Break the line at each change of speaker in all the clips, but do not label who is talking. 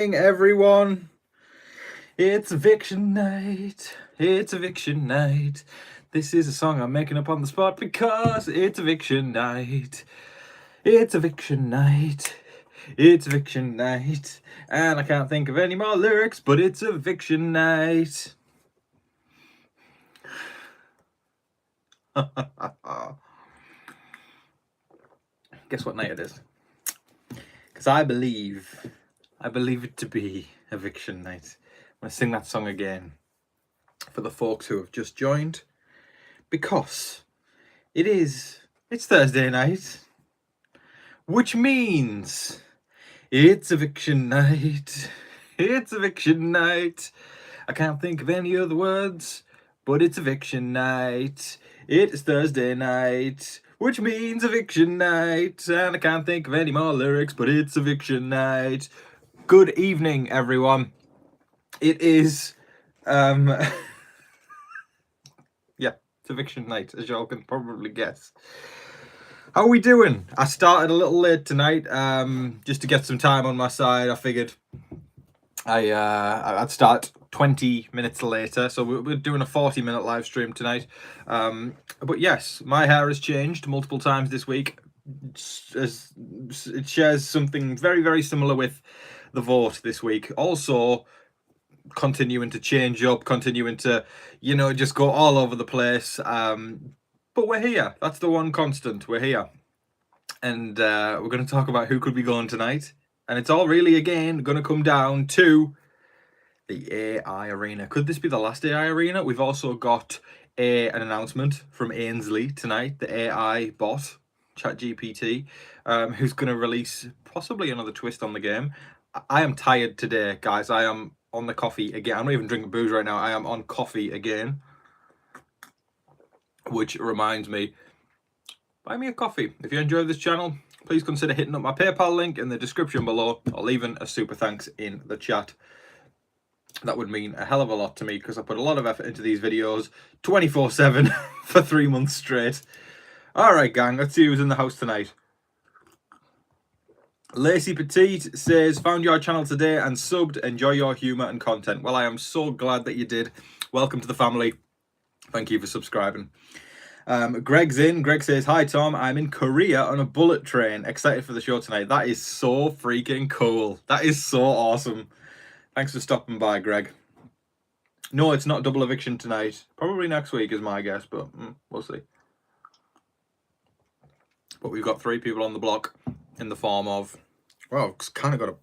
Everyone, it's eviction night. It's eviction night. This is a song I'm making up on the spot because it's eviction night. It's eviction night. It's eviction night. And I can't think of any more lyrics, but it's eviction night. Guess what night it is? Because I believe it to be eviction night. I'm going to sing that song again for the folks who have just joined, because it's Thursday night, which means it's eviction night. It's eviction night. I can't think of any other words, but it's eviction night. It's Thursday night, which means eviction night, and I can't think of any more lyrics, but it's eviction night. Good evening, everyone. It is yeah, it's eviction night, as y'all can probably guess. How are we doing? I started a little late tonight, just to get some time on my side. I figured I'd start 20 minutes later, so we're doing a 40-minute live stream tonight. But yes, my hair has changed multiple times this week. It shares something very, very similar with the vote this week. Also, continuing to change up, continuing to, just go all over the place. But we're here. That's the one constant. We're here. And we're going to talk about who could be going tonight. And it's all really, again, going to come down to the AI arena. Could this be the last AI arena? We've also got an announcement from Ainsley tonight, the AI bot, ChatGPT, who's going to release possibly another twist on the game. I am tired today, guys. I am on the coffee again. I'm not even drinking booze right now. I am on coffee again. Which reminds me, buy me a coffee. If you enjoy this channel, please consider hitting up my PayPal link in the description below, or leaving a super thanks in the chat. That would mean a hell of a lot to me, because I put a lot of effort into these videos 24/7 for 3 months straight. Alright, gang, let's see who's in the house tonight. Lacey Petite says, found your channel today and subbed. Enjoy your humour and content. Well, I am so glad that you did. Welcome to the family. Thank you for subscribing. Greg's in. Greg says, hi Tom, I'm in Korea on a bullet train. Excited for the show tonight. That is so freaking cool. That is so awesome. Thanks for stopping by, Greg. No, it's not double eviction tonight. Probably next week is my guess, but we'll see. But we've got 3 people on the block in the form of, well, it's kind of got a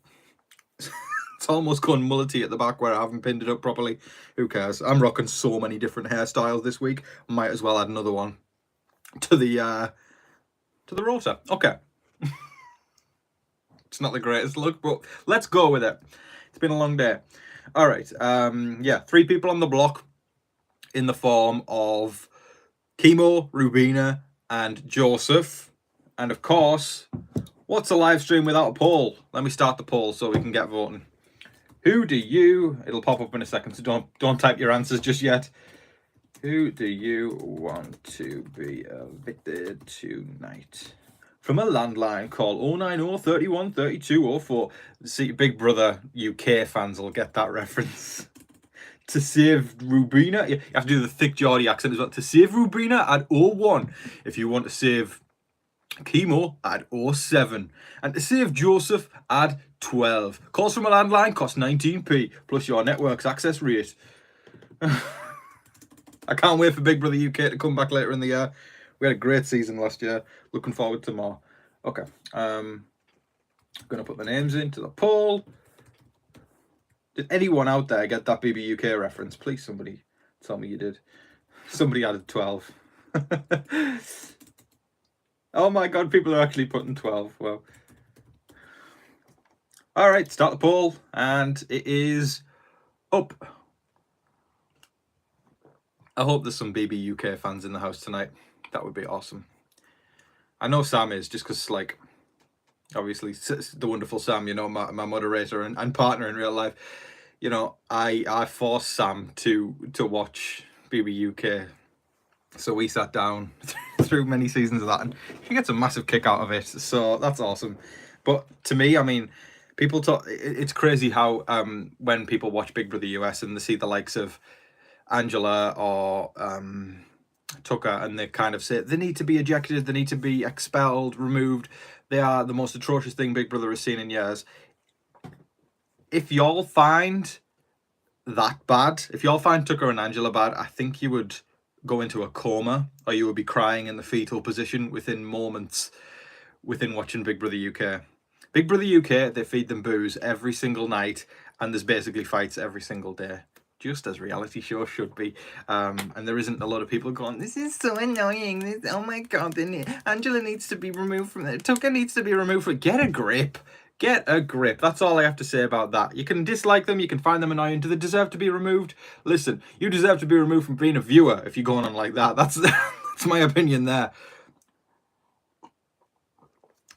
it's almost gone mullety at the back where I haven't pinned it up properly. Who cares? I'm rocking so many different hairstyles this week. Might as well add another one to the rotor. Okay. It's not the greatest look, but let's go with it. It's been a long day. All right. Yeah, 3 people on the block in the form of Chemo, Rubina, and Joseph. And of course, what's a live stream without a poll? Let me start the poll so we can get voting. Who do you... It'll pop up in a second, so don't type your answers just yet. Who do you want to be evicted tonight? From a landline, call 090 31 32 04. See, Big Brother UK fans will get that reference. To save Rubina, you have to do the thick Geordie accent as well. To save Rubina, add 01. If you want to save Chemo, add 07. And to save Joseph, add 12. Calls from a landline cost 19p plus your network's access rate. I can't wait for Big Brother UK to come back later in the year. We had a great season last year. Looking forward to more. Okay. I'm going to put the names into the poll. Did anyone out there get that BB UK reference? Please, somebody tell me you did. Somebody added 12. Oh my god, people are actually putting 12. Well. Alright, start the poll. And it is up. I hope there's some BB UK fans in the house tonight. That would be awesome. I know Sam is, just because, like, obviously, the wonderful Sam, my moderator and partner in real life. I forced Sam to watch BB UK. So we sat down through many seasons of that, and he gets a massive kick out of it. So that's awesome. But to me, I mean, People talk. It's crazy how when people watch Big Brother US and they see the likes of Angela or Tucker, and they kind of say they need to be ejected, they need to be expelled, removed. They are the most atrocious thing Big Brother has seen in years. If y'all find that bad, if y'all find Tucker and Angela bad, I think you would go into a coma, or you would be crying in the fetal position within moments within watching Big Brother UK. Big Brother UK, they feed them booze every single night, and there's basically fights every single day, just as reality shows should be. And there isn't a lot of people going, this is so annoying, this, oh my god, Angela needs to be removed from it, Tucker needs to be removed from it. Get a grip. Get a grip. That's all I have to say about that. You can dislike them, you can find them annoying. Do they deserve to be removed? Listen, you deserve to be removed from being a viewer if you're going on like that. That's that's my opinion there.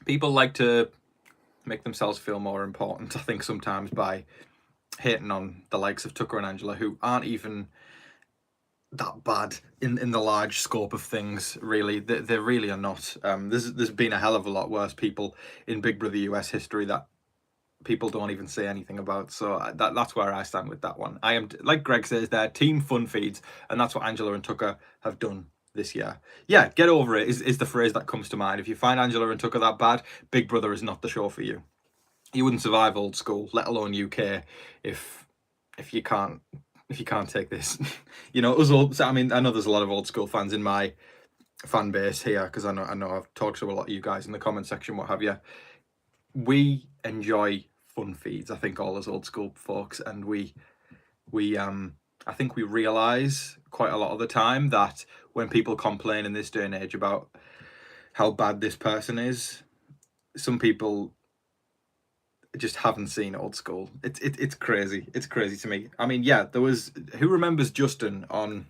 People like to make themselves feel more important, I think, sometimes by hating on the likes of Tucker and Angela, who aren't even that bad in the large scope of things, really. They really are not. There's been a hell of a lot worse people in Big Brother US history that people don't even say anything about. So that's where I stand with that one. I am, like Greg says there, team fun feeds, and that's what Angela and Tucker have done this year. Yeah, get over it is the phrase that comes to mind. If you find Angela and Tucker that bad, Big Brother is not the show for you. You wouldn't survive old school, let alone UK, if you can't take this. You know, us old. I mean, I know there's a lot of old school fans in my fan base here, because I know I've talked to a lot of you guys in the comment section, what have you. We enjoy fun feeds, I think, all as old school folks, and we I think we realise quite a lot of the time that when people complain in this day and age about how bad this person is, some people just haven't seen old school. It's crazy. It's crazy to me. I mean, yeah, there was, who remembers Justin on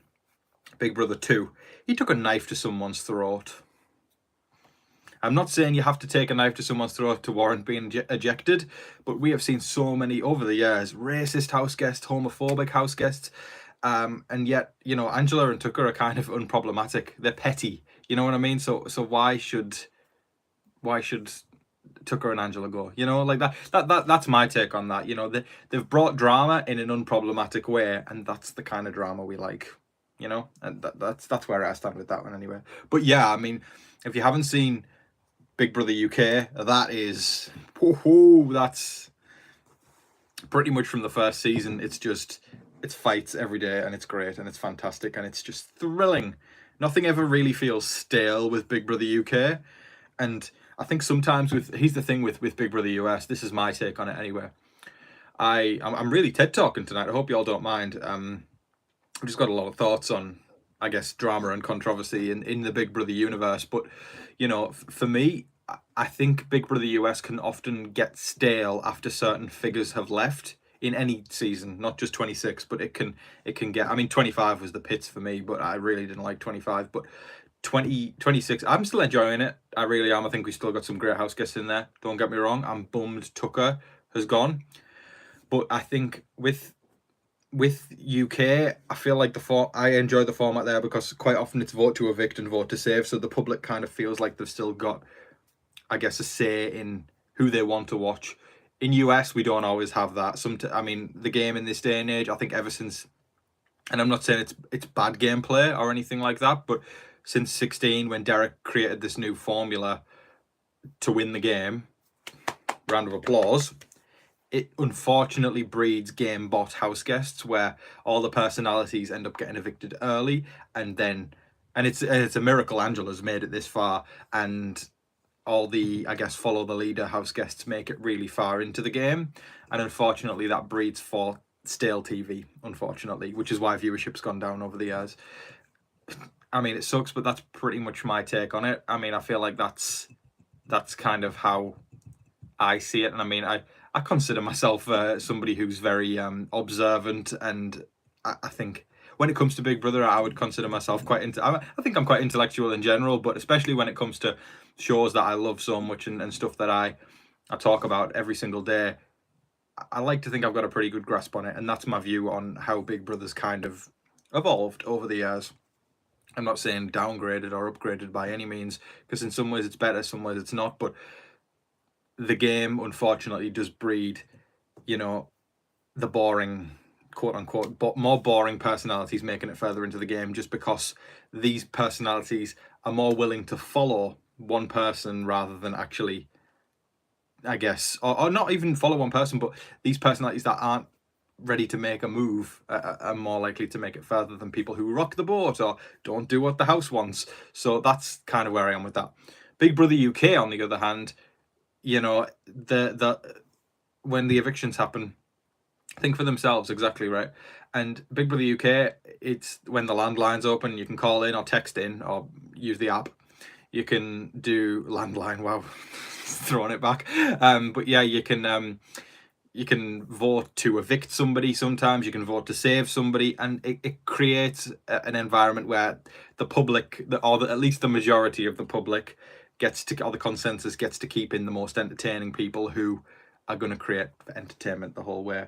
Big Brother 2? He took a knife to someone's throat. I'm not saying you have to take a knife to someone's throat to warrant being ejected, but we have seen so many over the years racist house guests, homophobic house guests, and yet, you know, Angela and Tucker are kind of unproblematic. They're petty, you know what I mean? So why should Tucker and Angela go? You know, like that's my take on that. You know, they've brought drama in an unproblematic way, and that's the kind of drama we like. You know, and that's where I stand with that one anyway. But yeah, I mean, if you haven't seen Big Brother UK, that's pretty much from the first season. It's fights every day, and it's great, and it's fantastic, and it's just thrilling. Nothing ever really feels stale with Big Brother UK, and I think sometimes here's the thing with Big Brother US. This is my take on it anyway. I'm really TED talking tonight. I hope you all don't mind. I've just got a lot of thoughts on, I guess, drama and controversy in the Big Brother universe. But, you know, for me, I think Big Brother US can often get stale after certain figures have left in any season, not just 26, but it can get, I mean, 25 was the pits for me, but I really didn't like 25. But 26, I'm still enjoying it. I really am. I think we still got some great house guests in there. Don't get me wrong. I'm bummed Tucker has gone. But I think with UK, I feel like I enjoy the format there, because quite often it's vote to evict and vote to save, so the public kind of feels like they've still got, I guess, a say in who they want to watch. In US, we don't always have that. I mean, the game in this day and age, I think ever since, and I'm not saying it's bad gameplay or anything like that, but since 16, when Derek created this new formula to win the game, round of applause, it unfortunately breeds game bot house guests, where all the personalities end up getting evicted early, and it's a miracle Angela's made it this far, and all the, I guess, follow the leader house guests make it really far into the game, and unfortunately that breeds for stale TV, unfortunately, which is why viewership's gone down over the years. I mean, it sucks, but that's pretty much my take on it. I mean, I feel like that's kind of how I see it, and I mean, I consider myself somebody who's very observant, and I think when it comes to Big Brother, I would consider myself I think I'm quite intellectual in general, but especially when it comes to shows that I love so much and stuff that I talk about every single day, I like to think I've got a pretty good grasp on it, and that's my view on how Big Brother's kind of evolved over the years. I'm not saying downgraded or upgraded by any means, because in some ways it's better, some ways it's not, but the game unfortunately does breed, the boring, quote unquote, but more boring personalities making it further into the game, just because these personalities are more willing to follow one person rather than actually, I guess, or not even follow one person, but these personalities that aren't ready to make a move are more likely to make it further than people who rock the boat or don't do what the house wants. So that's kind of where I am with that. Big Brother UK, on the other hand, the when the evictions happen, think for themselves, exactly right. And Big Brother UK, it's when the landline's open, you can call in or text in or use the app. You can do landline. Wow, throwing it back. But yeah, you can vote to evict somebody. Sometimes you can vote to save somebody, and it creates an environment where the public, at least the majority of the public, or the consensus gets to keep in the most entertaining people who are going to create entertainment the whole way.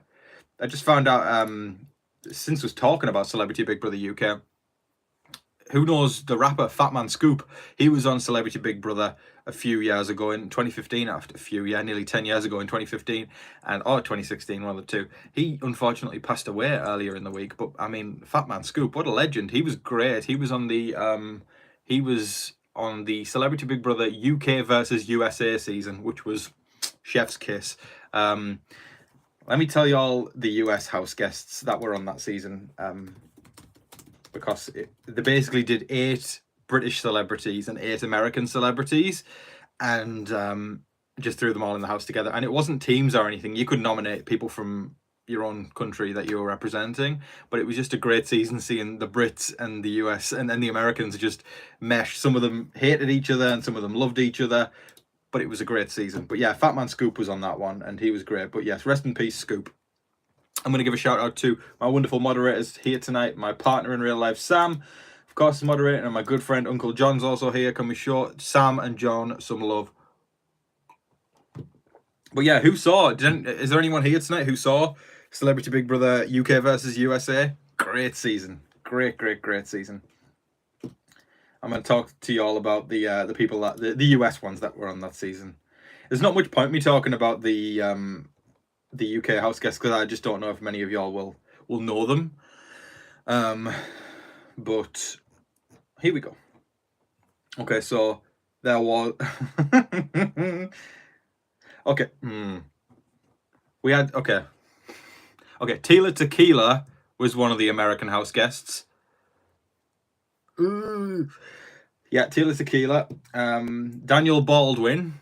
I just found out, since was talking about Celebrity Big Brother UK, who knows the rapper Fatman Scoop? He was on Celebrity Big Brother a few years ago in 2015, nearly 10 years ago in 2015, or 2016, one of the two. He unfortunately passed away earlier in the week, but I mean, Fatman Scoop, what a legend. He was great. He was on the Celebrity Big Brother UK versus USA season, which was chef's kiss. Let me tell you all the US house guests that were on that season, because they basically did 8 British celebrities and 8 American celebrities, and just threw them all in the house together. And it wasn't teams or anything. You could nominate people from your own country that you were representing, but it was just a great season seeing the Brits and the US and the Americans just mesh. Some of them hated each other and some of them loved each other, but it was a great season. But yeah, Fatman Scoop was on that one and he was great. But yes, rest in peace, Scoop. I'm going to give a shout out to my wonderful moderators here tonight. My partner in real life, Sam, of course, is moderating, and my good friend Uncle John's also here. Can we show Sam and John some love? But yeah, is there anyone here tonight who saw Celebrity Big Brother UK versus USA? Great season. Great season. I'm going to talk to you all about the people the US ones that were on that season. There's not much point me talking about the UK house guests because I just don't know if many of y'all will know them. But here we go. Okay, so there was okay. We had okay. Tila Tequila was one of the American house guests. Ooh. Yeah, Tila Tequila. Daniel Baldwin,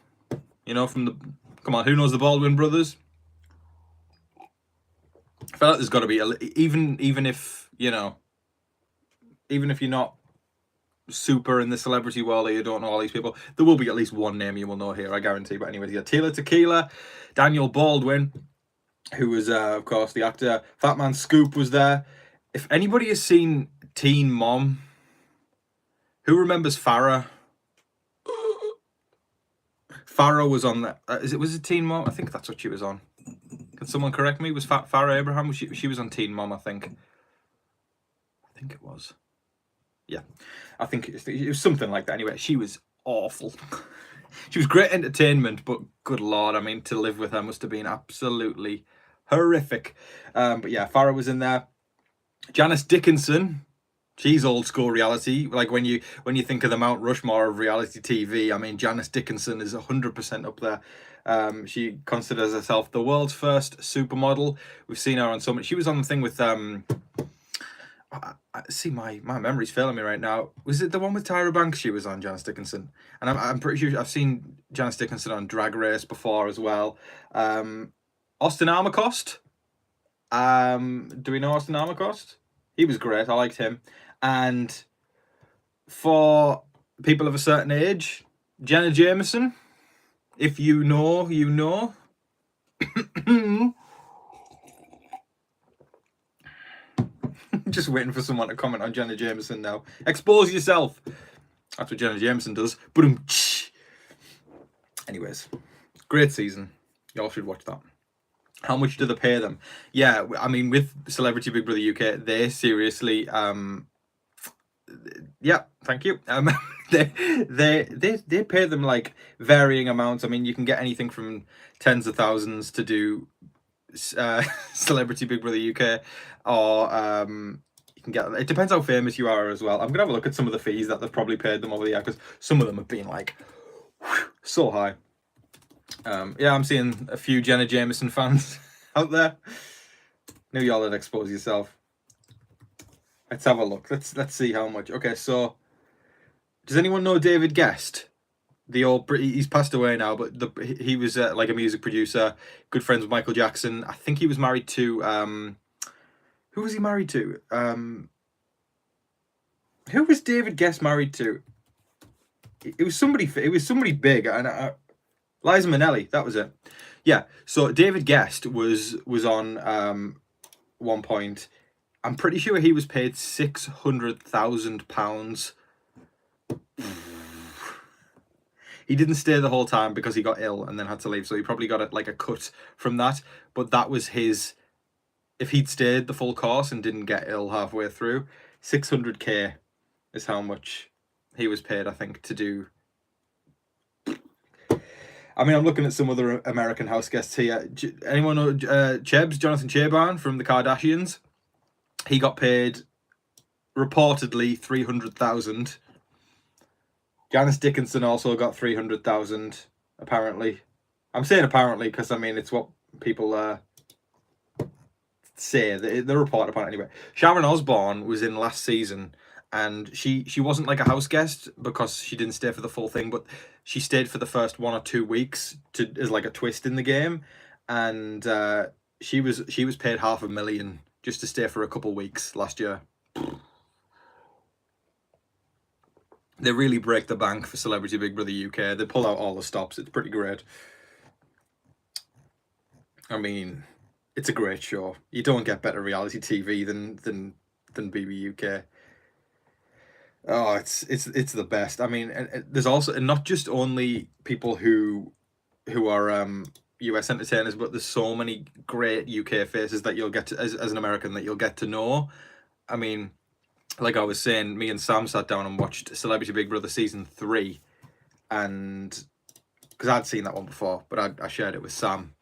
come on, who knows the Baldwin brothers? I feel like there's got to be even if you're not super in the celebrity world or you don't know all these people, there will be at least one name you will know here, I guarantee. But anyways, yeah, Tila Tequila, Daniel Baldwin, who was of course the actor. Fatman Scoop was there. If anybody has seen Teen Mom, who remembers Farrah? Farrah was on that. Was it Teen Mom? I think that's what she was on. Can someone correct me? Was Farrah Abraham? She was on Teen Mom, I think. I think it was. Yeah, I think it was something like that. Anyway, she was awful. She was great entertainment, but good lord, I mean, to live with her must have been absolutely horrific. But yeah, Farrah was in there. Janice Dickinson. She's old school reality. Like when you think of the Mount Rushmore of reality TV, I mean, Janice Dickinson is 100% up there. She considers herself the world's first supermodel. We've seen her on so much. She was on the thing with see, my memory's failing me right now. Was it the one with Tyra Banks she was on, Janice Dickinson? And I'm pretty sure I've seen Janice Dickinson on Drag Race before as well. Austin Armacost. Do we know Austin Armacost? He was great. I liked him. And for people of a certain age, Jenna Jameson. If you know, you know. Just waiting for someone to comment on Jenna Jameson now. Expose yourself. That's what Jenna Jameson does. Anyways, great season. Y'all should watch that. How much do they pay them? Yeah, I mean, with Celebrity Big Brother UK, they seriously yeah, thank you. They pay them like varying amounts. I mean, you can get anything from tens of thousands to do Celebrity Big Brother UK, or you can get. It depends how famous you are as well. I'm gonna have a look at some of the fees that they've probably paid them over the year, because some of them have been like so high. Yeah, I'm seeing a few Jenna Jameson fans out there. Knew y'all had exposed yourself. Let's have a look. Let's see how much. Okay, so does anyone know David Guest? The old he's passed away now, but he was like a music producer, good friends with Michael Jackson. I think he was married to who was he married to? Who was David Guest married to? It was somebody. It was somebody big, and Liza Minnelli. That was it. Yeah. So David Guest was on one point. I'm pretty sure he was paid £600,000. He didn't stay the whole time because he got ill and then had to leave, so he probably got like a cut from that. But that was his. If he'd stayed the full course and didn't get ill halfway through, 600k is how much he was paid, I think, to do. I mean, I'm looking at some other American house guests here. Anyone know Chebs, Jonathan Cheban from the Kardashians? He got paid reportedly 300,000. Janice Dickinson also got 300,000, apparently. I'm saying apparently because, I mean, it's what people say. They report upon it anyway. Sharon Osbourne was in last season, and she wasn't like a house guest because she didn't stay for the full thing, but she stayed for the first 1 or 2 weeks as like a twist in the game, and she was paid $500,000 just to stay for a couple weeks last year. They really break the bank for Celebrity Big Brother UK. They pull out all the stops. It's pretty great. I mean, it's a great show. You don't get better reality TV than BB UK. Oh, it's the best. I mean, there's also not just only people who are US entertainers, but there's so many great UK faces that you'll get to, as an American, that you'll get to know. I mean, like I was saying, me and Sam sat down and watched Celebrity Big Brother season 3, and because I'd seen that one before, but I shared it with Sam.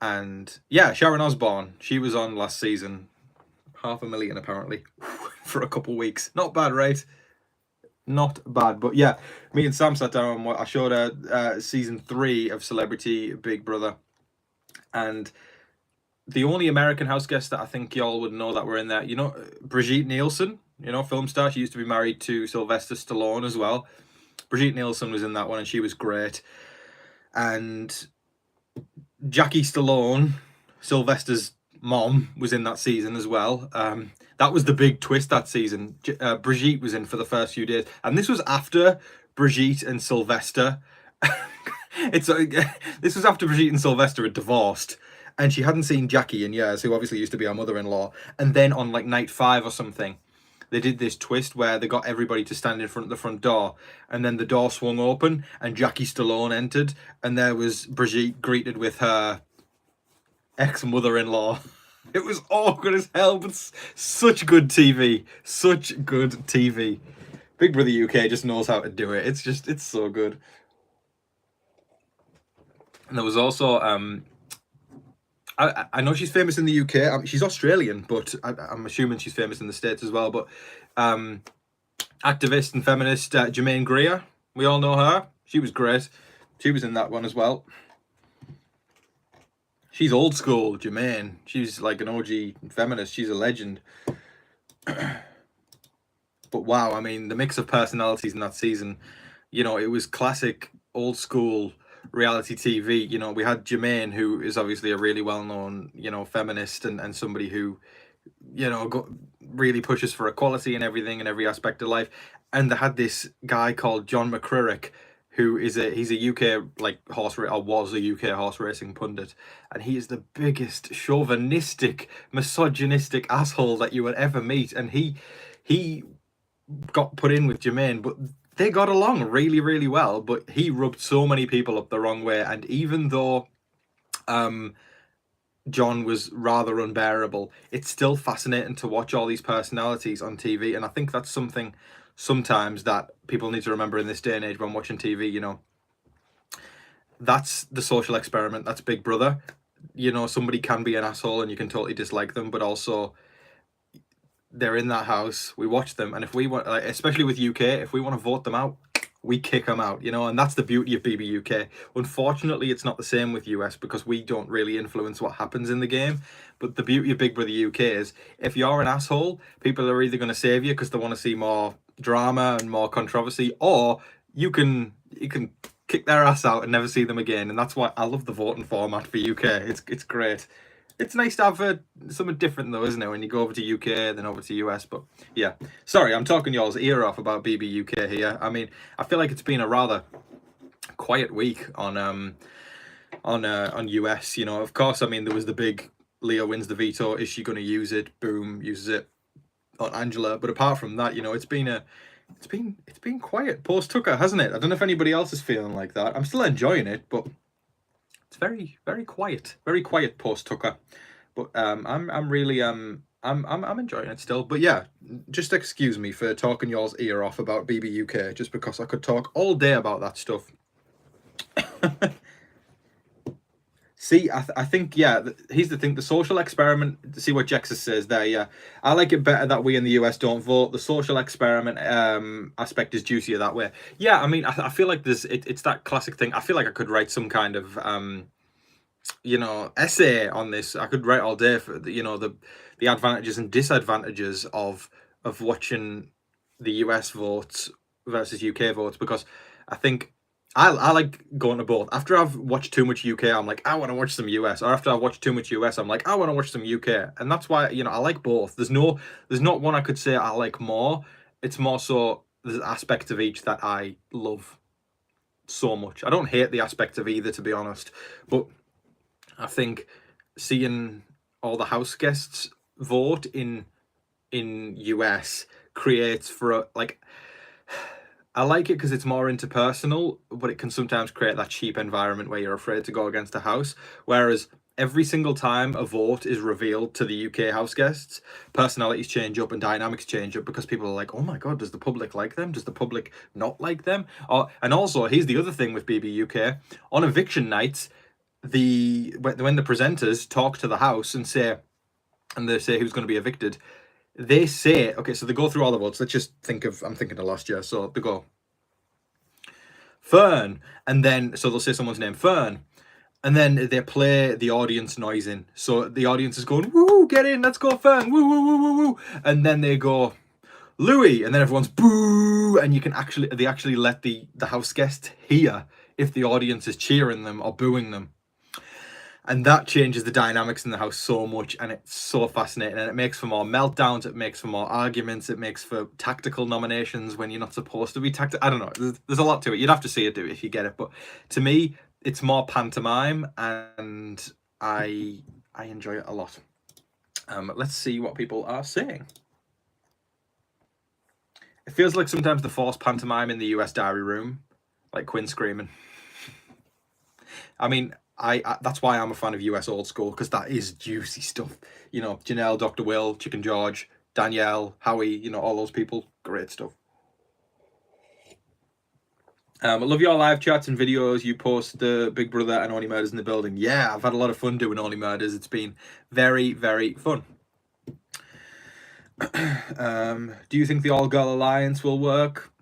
And yeah, Sharon Osbourne, she was on last season. $500,000 apparently for a couple weeks. Not bad, right? Not bad. But yeah, me and Sam sat down and I showed her season 3 of Celebrity Big Brother, and the only American house guest that I think y'all would know that were in there, you know, Brigitte Nielsen, you know, film star. She used to be married to Sylvester Stallone as well. Brigitte Nielsen was in that one, and she was great. And Jackie Stallone, Sylvester's mom, was in that season as well. That was the big twist that season. Brigitte was in for the first few days, and this was after Brigitte and Sylvester. This was after Brigitte and Sylvester had divorced, and she hadn't seen Jackie in years, who obviously used to be her mother-in-law. And then on like night 5 or something, they did this twist where they got everybody to stand in front of the front door, and then the door swung open and Jackie Stallone entered, and there was Brigitte greeted with her ex-mother-in-law. It was awkward as hell, but such good TV. Such good TV. Big Brother UK just knows how to do it. It's so good. And there was also I know she's famous in the UK. She's Australian, but I'm assuming she's famous in the States as well. But activist and feminist Jermaine Greer, we all know her. She was great. She was in that one as well. She's old school, Jermaine. She's like an OG feminist. She's a legend. But wow, I mean, the mix of personalities in that season, you know, it was classic old school reality TV. You know, we had Jermaine, who is obviously a really well-known, you know, feminist and somebody who, you know, really pushes for equality and everything in every aspect of life. And they had this guy called John McCririck, who is he's a UK like was a UK horse racing pundit, and he is the biggest chauvinistic, misogynistic asshole that you would ever meet. And he got put in with Jermaine, but they got along really, really well. But he rubbed so many people up the wrong way, and even though John was rather unbearable. It's still fascinating to watch all these personalities on TV, and I think that's something sometimes that people need to remember in this day and age when watching TV. You know, that's the social experiment. That's Big Brother. You know, somebody can be an asshole and you can totally dislike them, but also they're in that house. We watch them, and if we want, like, especially with UK, if we want to vote them out, we kick them out, you know, and that's the beauty of BBUK. Unfortunately, it's not the same with US because we don't really influence what happens in the game. But the beauty of Big Brother UK is if you're an asshole, people are either going to save you because they want to see more drama and more controversy, or you can kick their ass out and never see them again. And that's why I love the voting format for UK. It's great. It's nice to have something different though, isn't it? When you go over to UK, then over to US. But yeah, sorry, I'm talking y'all's ear off about BBUK here. I mean, I feel like it's been a rather quiet week on US. You know, of course, I mean there was the big Leo wins the veto. Is she going to use it? Boom, uses it on Angela. But apart from that, you know, it's been quiet post Tucker, hasn't it? I don't know if anybody else is feeling like that. I'm still enjoying it, but it's very quiet post Tucker. But I'm really I'm enjoying it still. But yeah, just excuse me for talking y'all's ear off about BBUK, just because I could talk all day about that stuff. See, I think, yeah, here's the thing, the social experiment, see what Jexus says there, yeah. I like it better that we in the US don't vote. The social experiment aspect is juicier that way. Yeah, I mean, I feel like it's that classic thing. I feel like I could write some kind of, you know, essay on this. I could write all day for, you know, the advantages and disadvantages of watching the US votes versus UK votes, because I think I like going to both. After I've watched too much UK, I'm like, I want to watch some US. Or after I've watched too much US, I'm like, I want to watch some UK. And that's why, you know, I like both. There's not one I could say I like more. It's more so there's aspects of each that I love so much. I don't hate the aspect of either, to be honest. But I think seeing all the house guests vote in US creates for like, I like it because it's more interpersonal, but it can sometimes create that cheap environment where you're afraid to go against a house. Whereas every single time a vote is revealed to the UK house guests, personalities change up and dynamics change up, because people are like, oh my God, does the public like them? Does the public not like them? And also, here's the other thing with BBUK. On eviction nights, when the presenters talk to the house and they say who's going to be evicted, they say, okay, so they go through all the votes. Let's just I'm thinking of last year. So they go Fern, and then so they'll say someone's name, Fern, and then they play the audience noise in. So the audience is going, woo, get in, let's go Fern, woo, woo, woo, woo, woo. And then they go Louis, and then everyone's boo, and they actually let the house guests hear if the audience is cheering them or booing them. And that changes the dynamics in the house so much, and it's so fascinating, and it makes for more meltdowns, it makes for more arguments, it makes for tactical nominations when you're not supposed to be tactical. I don't know, there's a lot to it. You'd have to see it if you get it, but to me, it's more pantomime, and I enjoy it a lot. Let's see what people are saying. It feels like sometimes the forced pantomime in the US diary room, like Quinn screaming. I mean, that's why I'm a fan of US old school, because that is juicy stuff. You know, Janelle, Dr. Will, Chicken George, Danielle, Howie, you know, all those people, great stuff. I love your live chats and videos. You post the Big Brother and Only Murders in the Building. Yeah, I've had a lot of fun doing Only Murders. It's been very, very fun. Do you think the All Girl Alliance will work?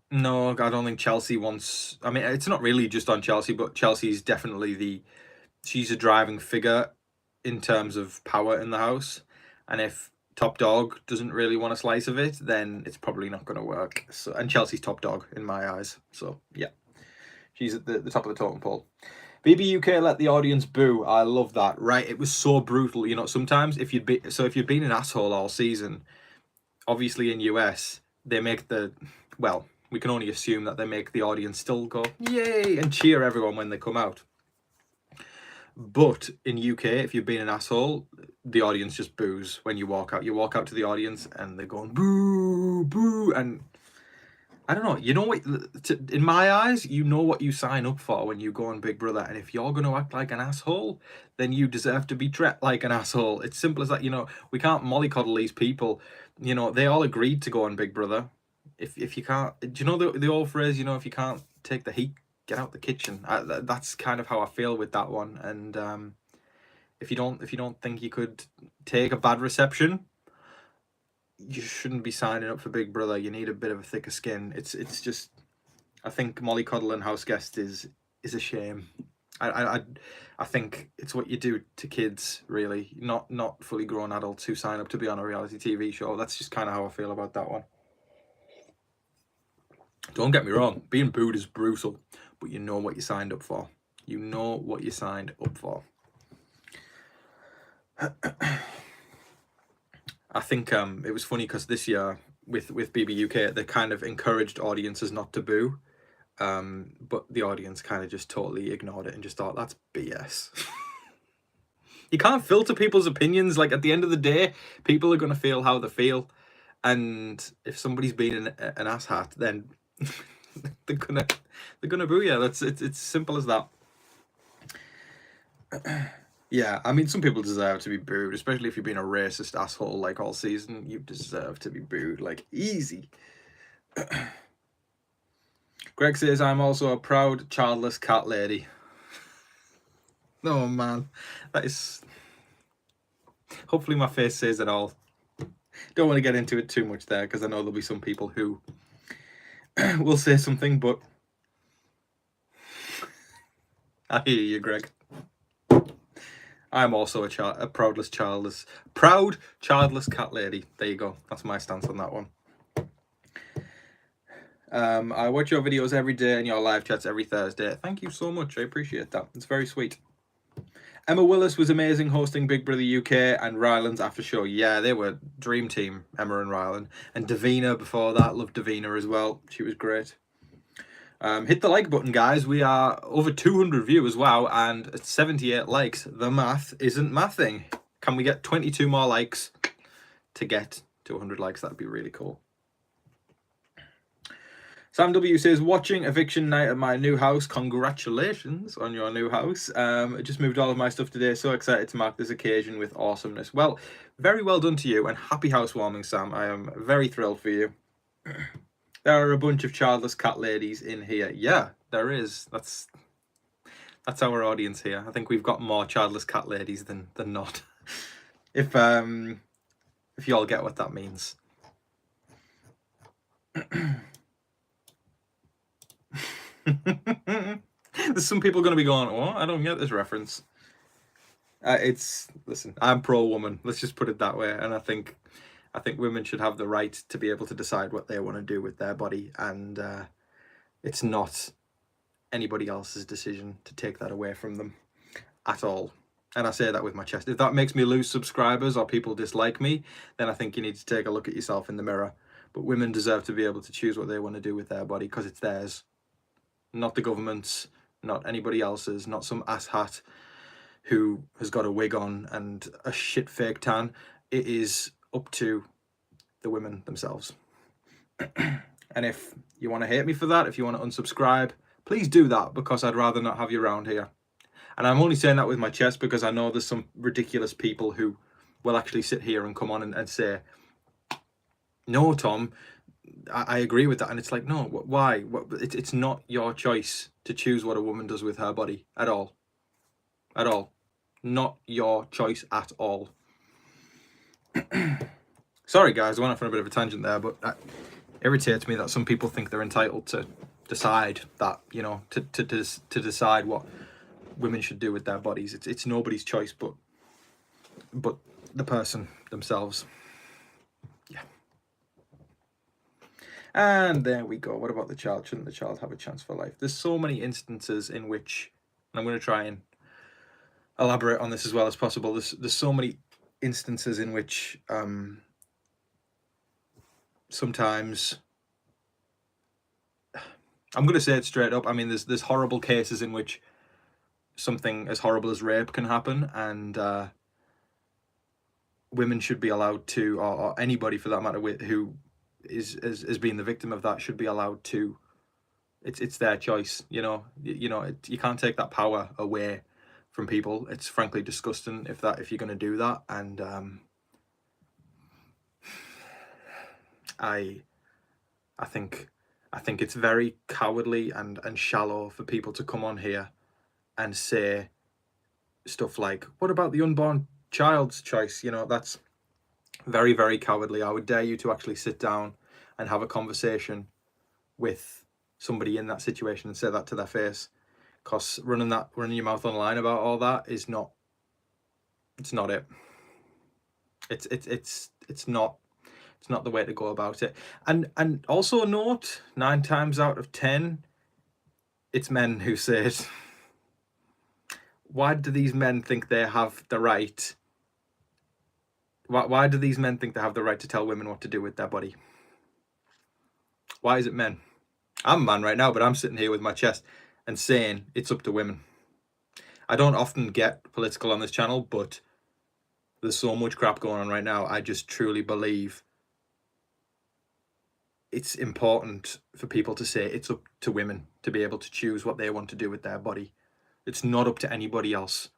No, I don't think Chelsea wants... I mean, it's not really just on Chelsea, but Chelsea's definitely she's a driving figure in terms of power in the house. And if Top Dog doesn't really want a slice of it, then it's probably not going to work. So, and Chelsea's top dog in my eyes. So, yeah. She's at the top of the totem pole. BBUK let the audience boo. I love that. Right, it was so brutal. You know, sometimes if you'd been an asshole all season, obviously in US, they make we can only assume that they make the audience still go, yay, and cheer everyone when they come out. But in UK, if you've been an asshole, the audience just boos when you walk out. You walk out to the audience and they're going, boo, boo. And I don't know. You know what? In my eyes, you know what you sign up for when you go on Big Brother. And if you're going to act like an asshole, then you deserve to be treated like an asshole. It's simple as that. You know, we can't mollycoddle these people. You know, they all agreed to go on Big Brother. If you can't, do you know the old phrase? You know, if you can't take the heat, get out the kitchen. That's kind of how I feel with that one. And if you don't think you could take a bad reception, you shouldn't be signing up for Big Brother. You need a bit of a thicker skin. It's just, I think mollycoddle and house guest is a shame. I think it's what you do to kids, really, not fully grown adults who sign up to be on a reality TV show. That's just kind of how I feel about that one. Don't get me wrong, being booed is brutal, but you know what you signed up for. You know what you signed up for. I think it was funny because this year with BBUK, they kind of encouraged audiences not to boo, but the audience kind of just totally ignored it and just thought, that's BS. You can't filter people's opinions. Like, at the end of the day, people are going to feel how they feel, and if somebody's been an asshat, then they're gonna boo you. It's simple as that. Yeah, I mean, some people deserve to be booed, especially if you've been a racist asshole like all season. You deserve to be booed, like, easy. Greg says, I'm also a proud childless cat lady. Oh man, that is... Hopefully my face says it all. Don't want to get into it too much there, because I know there'll be some people who will say something, but I hear you, Greg. I'm also a proud childless cat lady. There you go. That's my stance on that one. I watch your videos every day and your live chats every Thursday. Thank you so much. I appreciate that. It's very sweet. Emma Willis was amazing hosting Big Brother UK and Ryland's after show. Yeah, they were dream team, Emma and Ryland. And Davina before that. Loved Davina as well. She was great. Hit the like button, guys. We are over 200 viewers, wow, and 78 likes. The math isn't mathing. Can we get 22 more likes to get to 100 likes? That'd be really cool. Sam W says, watching eviction night at my new house. Congratulations on your new house. I just moved all of my stuff today. So excited to mark this occasion with awesomeness. Well, very well done to you, and happy housewarming, Sam. I am very thrilled for you. There are a bunch of childless cat ladies in here. Yeah, there is. That's our audience here. I think we've got more childless cat ladies than not. If you all get what that means. There's some people going to be going, what? I don't get this reference. Listen, I'm pro-woman. Let's just put it that way. And I think women should have the right to be able to decide what they want to do with their body, and it's not anybody else's decision to take that away from them at all. And I say that with my chest. If that makes me lose subscribers or people dislike me, then I think you need to take a look at yourself in the mirror. But women deserve to be able to choose what they want to do with their body, because it's theirs, not the government's, not anybody else's, not some asshat who has got a wig on and a shit fake tan. It is up to the women themselves. And if you want to hate me for that, if you want to unsubscribe, please do that, because I'd rather not have you around here. And I'm only saying that with my chest because I know there's some ridiculous people who will actually sit here and come on and say, no, Tom, I agree with that. And it's like, no, why? It's not your choice to choose what a woman does with her body at all. At all. Not your choice at all. Sorry, guys, I went off on a bit of a tangent there, but that irritates me that some people think they're entitled to decide that, you know, to decide what women should do with their bodies. It's nobody's choice but the person themselves. Yeah. And there we go. What about the child? Shouldn't the child have a chance for life? There's so many instances in which, and I'm going to try and elaborate on this as well as possible. There's so many instances in which sometimes, I'm going to say it straight up, I mean, there's horrible cases in which something as horrible as rape can happen, and women should be allowed to, or anybody for that matter, who is being the victim of that should be allowed to. It's their choice, you know. You can't take that power away from people. It's frankly disgusting if you're going to do that, and I think it's very cowardly and shallow for people to come on here and say stuff like, what about the unborn child's choice? You know, that's very, very cowardly. I would dare you to actually sit down and have a conversation with somebody in that situation and say that to their face, because running your mouth online about all that is not, it's not it. It's not the way to go about it. And also note, 9 times out of 10 it's men who say it. Why do these men think they have the right? Why do these men think they have the right to tell women what to do with their body? Why is it men? I'm a man right now, but I'm sitting here with my chest and saying it's up to women. I don't often get political on this channel, but there's so much crap going on right now. I just truly believe it's important for people to say it's up to women to be able to choose what they want to do with their body. It's not up to anybody else.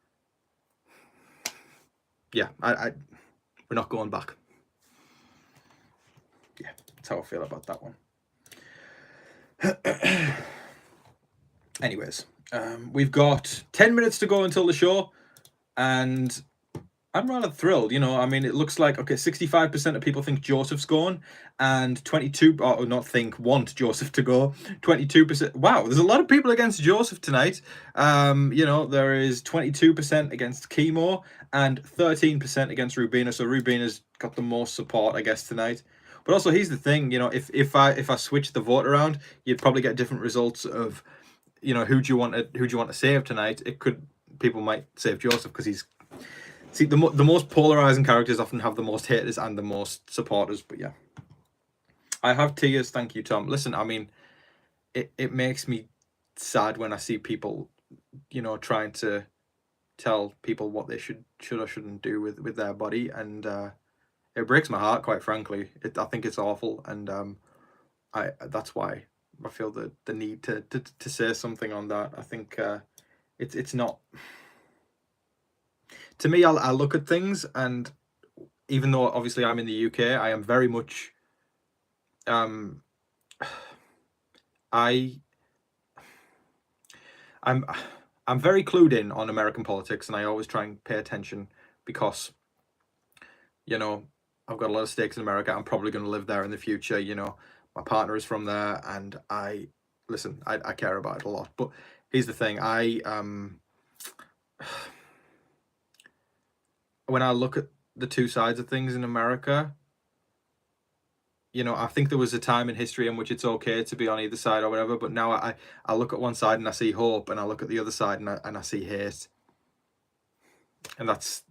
Yeah, we're not going back. Yeah, that's how I feel about that one. Anyways, we've got 10 minutes to go until the show, and I'm rather thrilled. You know, I mean, it looks like, okay, 65% of people think Joseph's going, and 22, or not think, want Joseph to go. 22%. Wow, there's a lot of people against Joseph tonight. You know, there is 22% against Chemo and 13% against Rubina. So Rubina's got the most support, I guess, tonight. But also, here's the thing. You know, if I switch the vote around, you'd probably get different results of, you know, who do you want to save tonight. People might save Joseph because he's. See, the most polarizing characters often have the most haters and the most supporters, but yeah. I have tears, thank you, Tom. Listen, I mean, it makes me sad when I see people, you know, trying to tell people what they should or shouldn't do with their body, and it breaks my heart, quite frankly. I think it's awful, and that's why I feel the need to say something on that. I think it's not. To me, I look at things, and even though obviously I'm in the UK, I am very much I'm very clued in on American politics, and I always try and pay attention because, you know, I've got a lot of stakes in America. I'm probably going to live there in the future. You know, my partner is from there, and I care about it a lot. But here's the thing, when I look at the two sides of things in America, you know, I think there was a time in history in which it's okay to be on either side or whatever, but now I look at one side and I see hope, and I look at the other side and I see hate. And that's,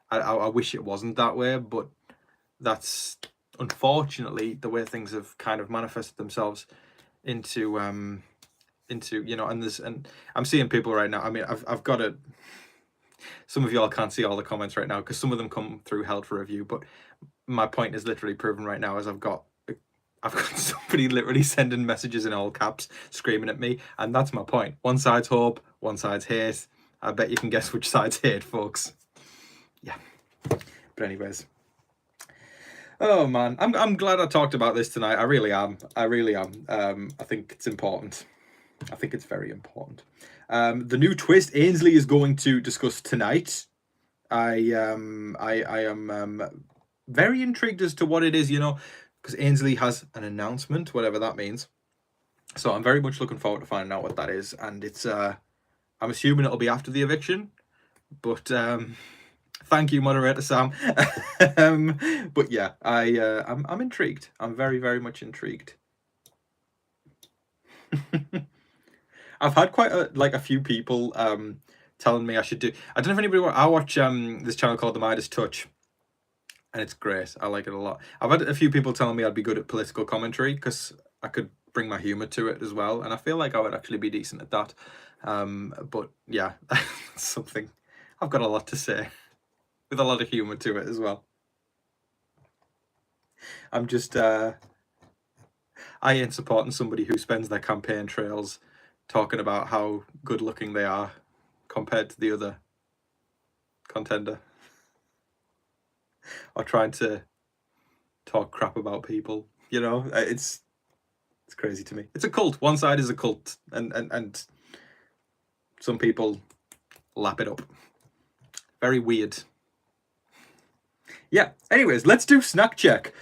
I wish it wasn't that way, but that's unfortunately the way things have kind of manifested themselves into you know, and I'm seeing people right now. I mean, I've got it. Some of y'all can't see all the comments right now because some of them come through held for review, but my point is literally proven right now, as I've got somebody literally sending messages in all caps screaming at me, and that's my point. One side's hope, one side's hate. I bet you can guess which side's hate, folks. Yeah. But anyways, oh man, I'm glad I talked about this tonight. I really am. I think it's important. I think it's very important. The new twist Ainsley is going to discuss tonight. I am very intrigued as to what it is, you know, because Ainsley has an announcement, whatever that means. So I'm very much looking forward to finding out what that is, and it's I'm assuming it'll be after the eviction, but thank you, moderator Sam. But yeah, I'm intrigued. I'm very, very much intrigued. I've had quite a few people telling me I should do. I don't know if anybody. I watch this channel called The Midas Touch, and it's great. I like it a lot. I've had a few people telling me I'd be good at political commentary because I could bring my humor to it as well, and I feel like I would actually be decent at that. But yeah, something. I've got a lot to say with a lot of humor to it as well. I'm just I ain't supporting somebody who spends their campaign trails talking about how good looking they are compared to the other contender, or trying to talk crap about people. You know, it's crazy to me. It's a cult. One side is a cult, and some people lap it up. Very weird. Yeah. Anyways, let's do snack check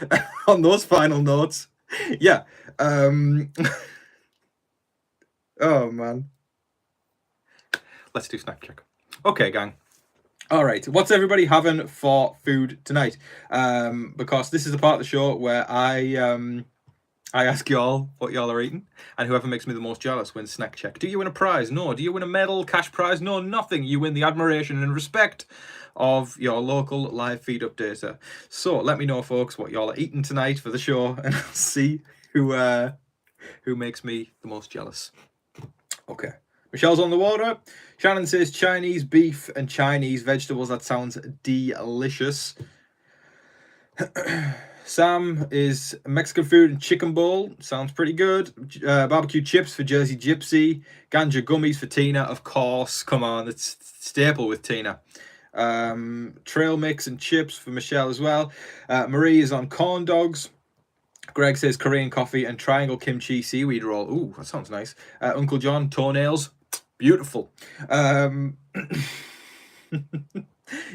on those final notes. Yeah. Oh man. Let's do snack check. Okay, gang. All right, what's everybody having for food tonight? Because this is the part of the show where I ask y'all what y'all are eating, and whoever makes me the most jealous wins snack check. Do you win a prize? No. Do you win a medal, cash prize? No, nothing. You win the admiration and respect of your local live feed updater. So let me know, folks, what y'all are eating tonight for the show, and I'll see who makes me the most jealous. Okay. Michelle's on the water. Shannon says Chinese beef and Chinese vegetables. That sounds delicious. Sam is Mexican food and chicken bowl. Sounds pretty good. Barbecue chips for Jersey Gypsy. Ganja gummies for Tina, of course. Come on, it's staple with Tina. Trail mix and chips for Michelle as well. Marie is on corn dogs. Greg says Korean coffee and triangle kimchi seaweed roll. Ooh, that sounds nice. Uncle John, toenails. Beautiful.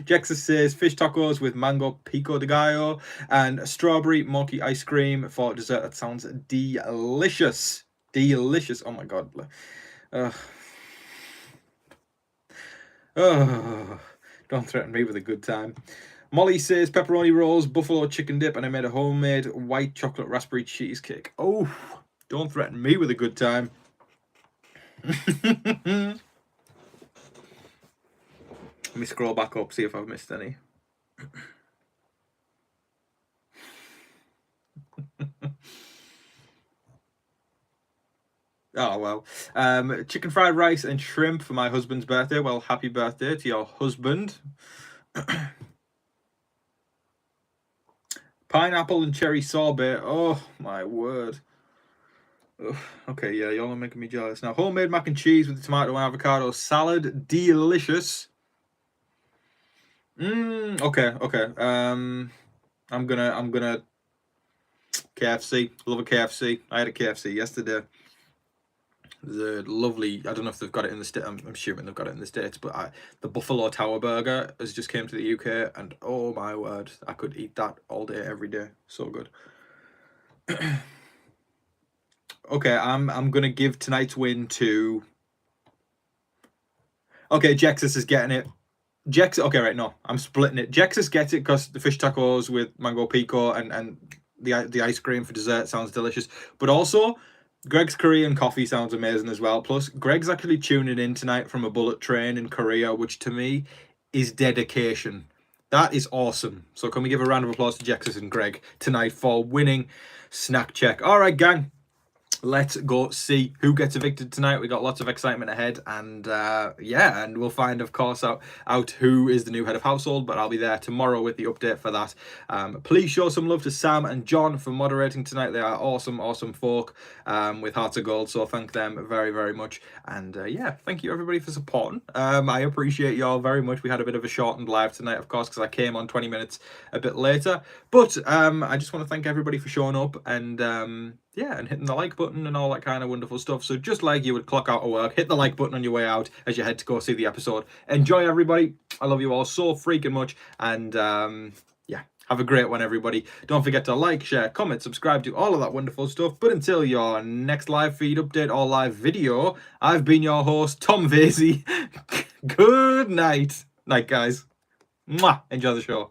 Jexus says fish tacos with mango pico de gallo and strawberry mochi ice cream for dessert. That sounds delicious. Delicious. Oh my god. Don't threaten me with a good time. Molly says pepperoni rolls, buffalo chicken dip, and I made a homemade white chocolate raspberry cheesecake. Oh, don't threaten me with a good time. Let me scroll back up, see if I've missed any. Oh, well. Chicken fried rice and shrimp for my husband's birthday. Well, happy birthday to your husband. Pineapple and cherry sorbet. Oh, my word. Ugh. Okay, yeah, y'all are making me jealous. Now, homemade mac and cheese with tomato and avocado salad. Delicious. Okay. I'm gonna KFC. Love a KFC. I had a KFC yesterday. The lovely, I don't know if they've got it in the States, I'm assuming they've got it in the States, but the Buffalo Tower Burger has just came to the UK, and oh my word, I could eat that all day, every day. So good. Okay, I'm gonna give tonight's win to... Okay, Jexus is getting it. Okay, right, no, I'm splitting it. Jexus gets it because the fish tacos with mango pico and the ice cream for dessert sounds delicious. But also, Greg's Korean coffee sounds amazing as well. Plus, Greg's actually tuning in tonight from a bullet train in Korea, which to me is dedication. That is awesome. So can we give a round of applause to Jexus and Greg tonight for winning Snack Check. All right, gang. Let's go see who gets evicted tonight. We got lots of excitement ahead, and yeah, and we'll find, of course, out who is the new head of household. But I'll be there tomorrow with the update for that. Please show some love to Sam and John for moderating tonight. They are awesome folk with hearts of gold. So thank them very, very much. And yeah, thank you everybody for supporting. I appreciate y'all very much. We had a bit of a shortened live tonight, of course, because I came on 20 minutes a bit later. But I just want to thank everybody for showing up and yeah, and hitting the like button and all that kind of wonderful stuff. So just like you would clock out of work, hit the like button on your way out as you head to go see the episode. Enjoy, everybody. I love you all so freaking much. And yeah, have a great one, everybody. Don't forget to like, share, comment, subscribe, do all of that wonderful stuff. But until your next live feed update or live video, I've been your host, Tom Vasey. Good night. Night, guys. Mwah. Enjoy the show.